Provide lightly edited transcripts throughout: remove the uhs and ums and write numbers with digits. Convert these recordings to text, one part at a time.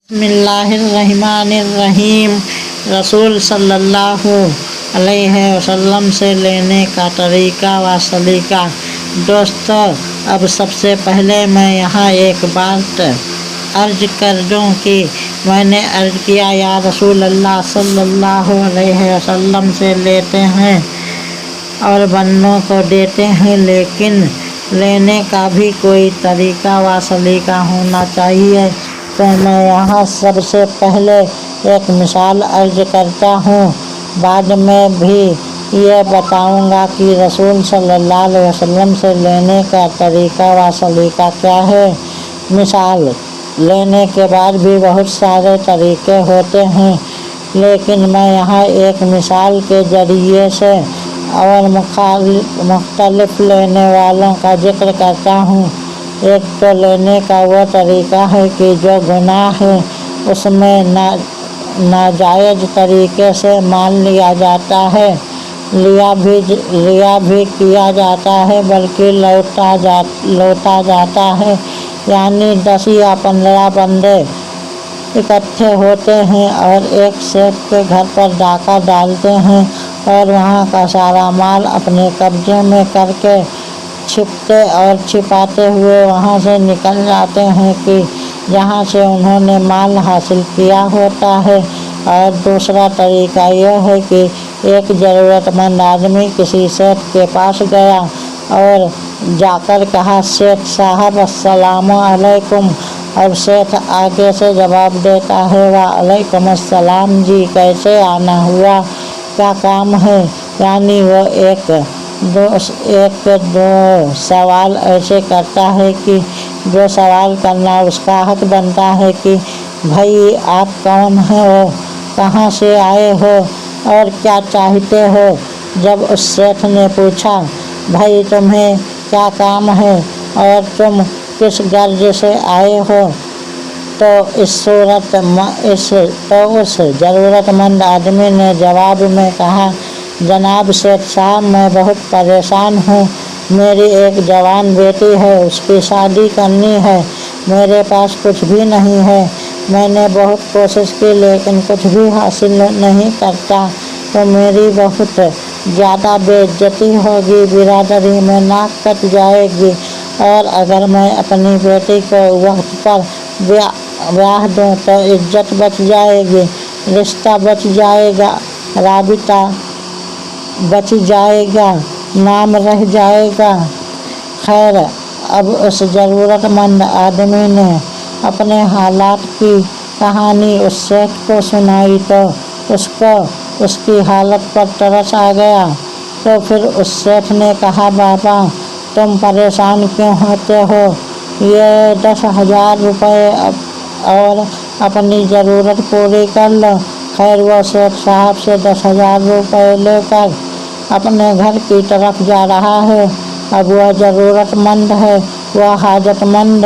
بسم اللہ الرحمن الرحیم۔ رسول صلی اللہ علیہ وسلم سے لینے کا طریقہ و سلیقہ۔ دوستو، اب سب سے پہلے میں یہاں ایک بات عرض کر دوں کہ میں نے عرض کیا یا رسول اللہ صلی اللہ علیہ وسلم سے لیتے ہیں اور بندوں کو دیتے ہیں، لیکن لینے کا بھی کوئی طریقہ و سلیقہ ہونا چاہیے۔ تو میں یہاں سب سے پہلے ایک مثال عرض کرتا ہوں، بعد میں بھی یہ بتاؤں گا کہ رسول صلی اللہ علیہ وسلم سے لینے کا طریقہ و سلیقہ کیا ہے۔ مثال لینے کے بعد بھی بہت سارے طریقے ہوتے ہیں، لیکن میں یہاں ایک مثال کے ذریعے سے اور مختلف لینے والوں کا ذکر کرتا ہوں۔ ایک تو لینے کا وہ طریقہ ہے کہ جو گناہ ہے اس میں ناجائز طریقے سے مال لیا جاتا ہے، لیا بھی کیا جاتا ہے بلکہ لوٹا جاتا ہے۔ یعنی 10 یا 15 بندے اکٹھے ہوتے ہیں اور ایک شیخ کے گھر پر ڈاکہ ڈالتے ہیں اور وہاں کا سارا مال اپنے قبضے میں کر کے چھپتے اور چھپاتے ہوئے وہاں سے نکل جاتے ہیں کہ جہاں سے انہوں نے مال حاصل کیا ہوتا ہے۔ اور دوسرا طریقہ یہ ہے کہ ایک ضرورت مند آدمی کسی شیخ کے پاس گیا اور جا کر کہا، شیخ صاحب السلام علیکم، اور شیخ آگے سے جواب دیتا ہے، وعلیکم السلام جی، کیسے آنا ہوا، کیا کام ہے۔ یعنی وہ ایک دو سوال ایسے کرتا ہے کہ جو سوال کرنا اس کا حق بنتا ہے کہ بھائی آپ کون ہو، کہاں سے آئے ہو اور کیا چاہتے ہو۔ جب اس شیخ نے پوچھا، بھائی تمہیں کیا کام ہے اور تم کس غرض سے آئے ہو، تو اس ضرورت مند آدمی نے جواب میں کہا، جناب شیخ صاحب میں بہت پریشان ہوں، میری ایک جوان بیٹی ہے، اس کی شادی کرنی ہے، میرے پاس کچھ بھی نہیں ہے، میں نے بہت کوشش کی لیکن کچھ بھی حاصل نہیں کرتا، تو میری بہت زیادہ بے عزتی ہوگی، برادری میں ناک کٹ جائے گی، اور اگر میں اپنی بیٹی کو وقت پر بیاہ دوں تو عزت بچ جائے گی، رشتہ بچ جائے گا، رابطہ بچ جائے گا، نام رہ جائے گا۔ خیر، اب اس ضرورت مند آدمی نے اپنے حالات کی کہانی اس شیخ کو سنائی تو اس کو اس کی حالت پر ترس آ گیا۔ تو پھر اس شیخ نے کہا، بابا تم پریشان کیوں ہوتے ہو، یہ 10,000 روپے اور اپنی ضرورت پوری کر لو۔ خیر، وہ شیخ صاحب سے 10,000 روپے لے کر اپنے گھر کی طرف جا رہا ہے۔ اب وہ ضرورت مند ہے، وہ حاجت مند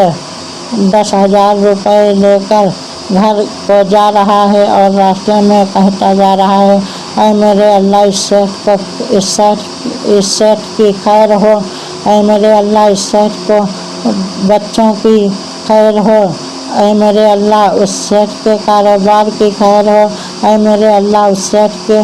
10,000 روپے لے کر گھر کو جا رہا ہے اور راستے میں کہتا جا رہا ہے، اے میرے اللہ اس شیخ کی خیر ہو، اے میرے اللہ اس شیخ کو بچوں کی خیر ہو، اے میرے اللہ اس شیخ کے کاروبار کی خیر ہو، اے میرے اللہ اس شیخ کے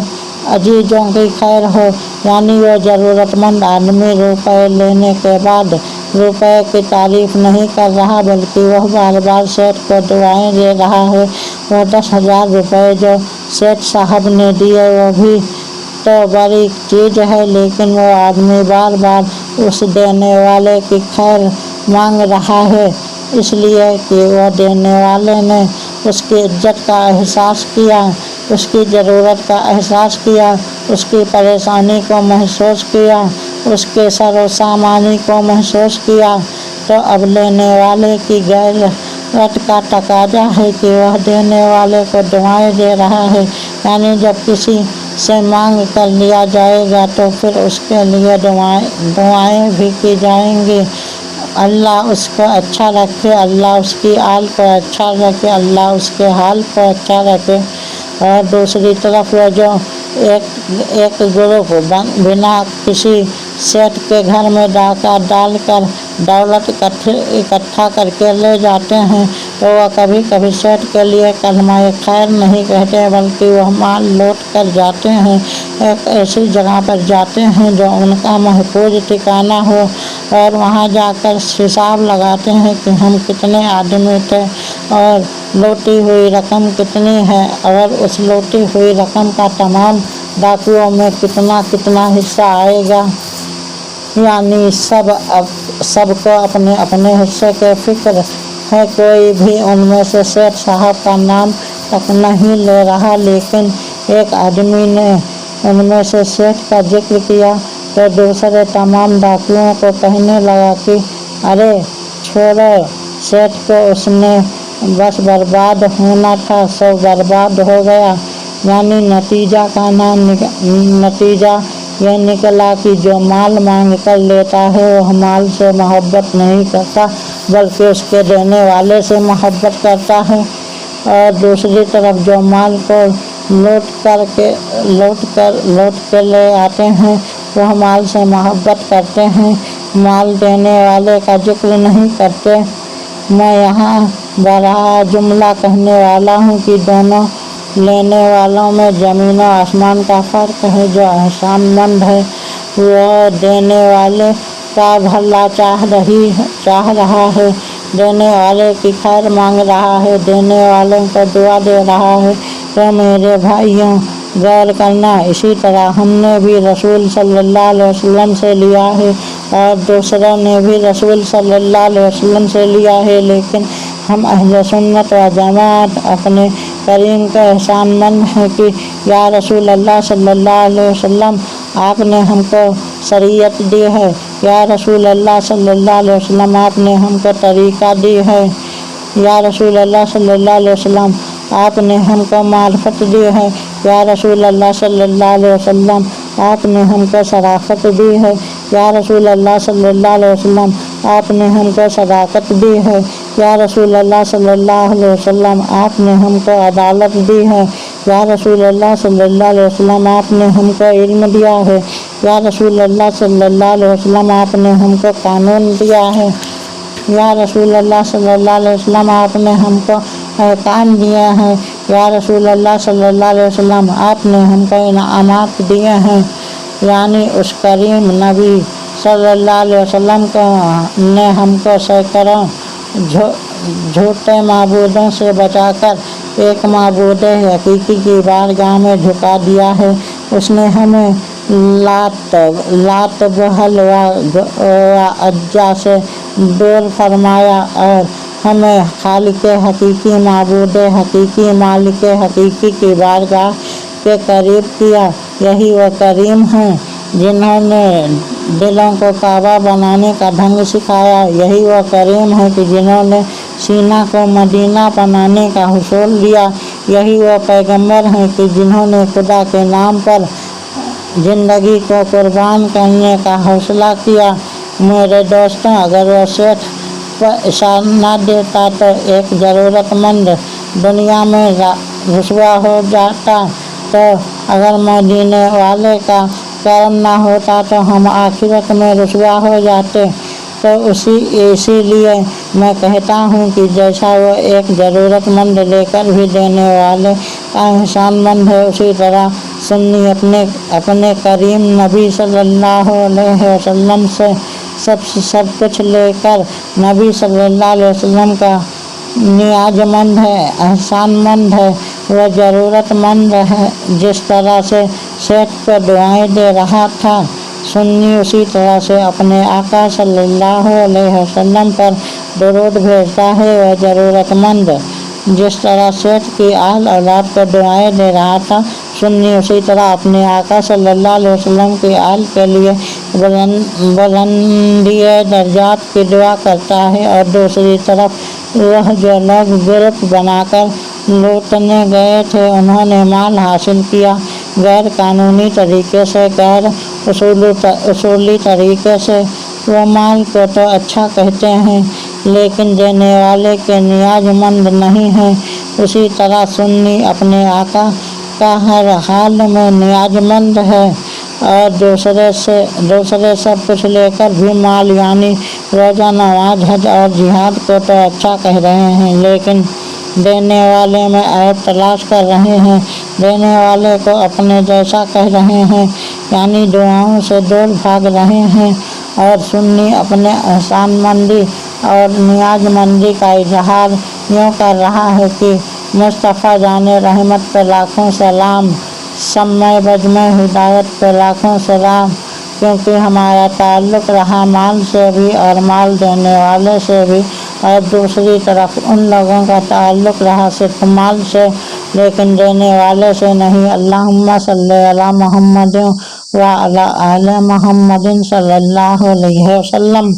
عزیزوں کی خیر ہو۔ یعنی وہ ضرورت مند آدمی روپے لینے کے بعد روپے کی تعریف نہیں کر رہا بلکہ وہ بار بار شیخ کو دعائیں دے رہا ہے۔ وہ 10,000 روپے جو شیخ صاحب نے دیے وہ بھی تو بڑی چیز ہے، لیکن وہ آدمی بار بار اس دینے والے کی خیر مانگ رہا ہے، اس لیے کہ وہ دینے والے نے اس کی عزت کا احساس کیا، اس کی ضرورت کا احساس کیا، اس کی پریشانی کو محسوس کیا، اس کے سر و سامانی کو محسوس کیا۔ تو اب لینے والے کی غیرت کا تقاضا ہے کہ وہ دینے والے کو دعائیں دے رہا ہے۔ یعنی جب کسی سے مانگ کر لیا جائے گا تو پھر اس کے لیے دعائیں بھی کی جائیں گی، اللہ اس کو اچھا رکھے، اللہ اس کی آل کو اچھا رکھے، اللہ اس کے حال کو اچھا رکھے۔ اور دوسری طرف وہ جو ایک گروپ بنا کسی شیخ کے گھر میں ڈاکہ ڈال کر دولت اکٹھا کر کے لے جاتے ہیں، तो वह कभी कभी सेठ के लिए कलमा खैर नहीं कहते, बल्कि वह माल लौट कर जाते हैं, एक ऐसी जगह पर जाते हैं जो उनका महफूज ठिकाना हो, और वहाँ जाकर हिसाब लगाते हैं कि हम कितने आदमी थे और लौटी हुई रकम कितनी है, और उस लौटी हुई रकम का तमाम डाकुओं में कितना कितना हिस्सा आएगा। यानी सबको अपने अपने हिस्से के फिक्र है। कोई भी उनमें से सेठ साहब का नाम तक नहीं ले रहा, लेकिन एक आदमी ने उनमें से सेठ का जिक्र किया तो दूसरे तमाम डाकुओं को कहने लगा कि अरे छोड़ो, सेठ को उसने बस बर्बाद होना था, सब बर्बाद हो गया। यानी नतीजा यह निकला कि जो माल मांग कर लेता है वह माल से मोहब्बत नहीं करता, बल्कि उसके देने वाले से मोहब्बत करता है। और दूसरी तरफ जो माल को लौट के ले आते हैं वह माल से मोहब्बत करते हैं, माल देने वाले का जिक्र नहीं करते। मैं यहाँ बड़ा जुमला कहने वाला हूँ कि दोनों लेने वालों में ज़मीन और आसमान का फ़र्क है। जो एहसानमंद है वह देने वाले का भला चाह रहा है, देने वाले की खैर मांग रहा है, देने वालों को दुआ दे रहा है। तो मेरे भाइयों, गौर करना, इसी तरह हमने भी रसूल सल्लल्लाहु अलैहि वसल्लम से लिया है और दूसरों ने भी रसूल सल्लल्लाहु अलैहि वसल्लम से लिया है, लेकिन हम अहले सुन्नत व जमात अपने करीम का एहसानमंद हैं कि या रसूल अल्लाह सल्लल्लाहु अलैहि वसल्लम, आपने हमको शरीयत दी है, या रसूल अल्लाह सल्लल्लाहु अलैहि वसल्लम, आपने हमको तरीक़ा दी है, या रसूल अल्लाह सल्लल्लाहु अलैहि वसल्लम, आपने हमको मार्फत दी है, या रसूल अल्लाह सल्लल्लाहु अलैहि वसल्लम, आपने हमको शराफत दी है, या रसूल अल्लाह सल्लल्लाहु अलैहि वसल्लम, आपने हमको सदाकत दी है, या रसूल अल्लाह सल्लल्लाहु अलैहि वसल्लम, आपने हमको अदालत दी है, या रसूल अल्लाह सल्लल्लाहु अलैहि वसल्लम, आपने हमको इल्म दिया है, या रसूल अल्लाह सल्लल्लाहु अलैहि वसल्लम, आपने हमको कानून दिया है, या रसूल अल्लाह सल्लल्लाहु अलैहि वसल्लम, आपने हमको अहकाम दिए हैं, या रसूल अल्लाह सल्लल्लाहु अलैहि वसल्लम, आपने हमको इनामात दिए हैं। यानी उस करीम नबी सल्लल्लाहु अलैहि वसल्लम ने हमको सैकड़ों झूठे माबूदों से बचाकर एक माबूद हकीकी की बारगाह में झुका दिया है। उसने हमें लात बहल व अज्जा से दूर फरमाया और हमें खालिक हकीकी, माबूद हकीकी, मालिक हकीकी की बारगाह के करीब किया। यही वो करीम हैं जिन्होंने दिलों को काबा बनाने का ढंग सिखाया। यही वो करीम है कि जिन्होंने सीना को मदीना बनाने का हुसूल दिया। यही वो पैगंबर हैं कि जिन्होंने खुदा के नाम पर ज़िंदगी को कुर्बान करने का हौसला किया। मेरे दोस्तों, अगर वह सेठ पर इशारा न देता तो एक ज़रूरतमंद दुनिया में रुसवा हो जाता, तो अगर मदीने वाले का करम ना होता तो हम आखिरत में रुसवा हो जाते। तो इसीलिए मैं कहता हूँ कि जैसा वो एक ज़रूरतमंद लेकर भी देने वाले का एहसानमंद है, उसी तरह सुन्नी अपने करीम नबी सल्लल्लाहु अलैहि वसल्लम से सब कुछ लेकर नबी सल्लल्लाहु अलैहि वसल्लम का नियाजमंद है, एहसानमंद है, वह ज़रूरतमंद है। जिस तरह से सेठ को दुआएं दे रहा था, सुन्नी उसी तरह से अपने आका सल्लल्लाहु अलैहि वसल्लम पर दुरूद भेजता है। वह ज़रूरतमंद जिस तरह सेठ की आल औलाद को दुआएं दे रहा था, सुन्नी उसी तरह अपने आका सल्लल्लाहु अलैहि वसल्लम की आल के लिए बुलंदी दर्जात की दुआ करता है। और दूसरी तरफ वह जो लोग ग्रुप बनाकर लूटने गए थे, उन्होंने माल हासिल किया गैर कानूनी तरीके से, गैर उसूली तरीके से। वो माल को तो अच्छा कहते हैं, लेकिन देने वाले के नियाजमंद नहीं हैं। उसी तरह सुन्नी अपने आका का हर हाल में नियाजमंद है और दूसरे सब कुछ लेकर भी माल यानी روزہ نماز حج اور جہاد کو تو اچھا کہہ رہے ہیں، لیکن دینے والے میں عیب تلاش کر رہے ہیں، دینے والے کو اپنے جیسا کہہ رہے ہیں، یعنی دعاؤں سے دور بھاگ رہے ہیں، اور سنی اپنے احسان مندی اور نیاز مندی کا اظہار یوں کر رہا ہے کہ مصطفیٰ جان رحمت پہ لاکھوں سلام، سمع بجمع ہدایت پہ لاکھوں سلام، کیونکہ ہمارا تعلق رہا مال سے بھی اور مال دینے والے سے بھی، اور دوسری طرف ان لوگوں کا تعلق رہا صرف مال سے لیکن دینے والے سے نہیں۔ اللہم صلی علی محمد وعلی آل محمد صلی اللہ علیہ وسلم۔